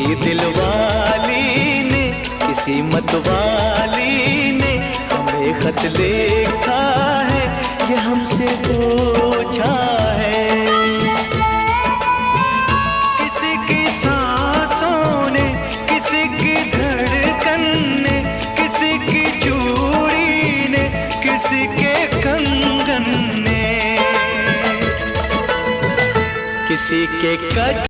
किसी दिलवाली ने, किसी मतवाली ने हमें खत लिखा है, ये हमसे पूछा है। किसी की सांसों ने, किसी की धड़कन ने, किसी की चूड़ी ने, किसी के कंगन ने, किसी के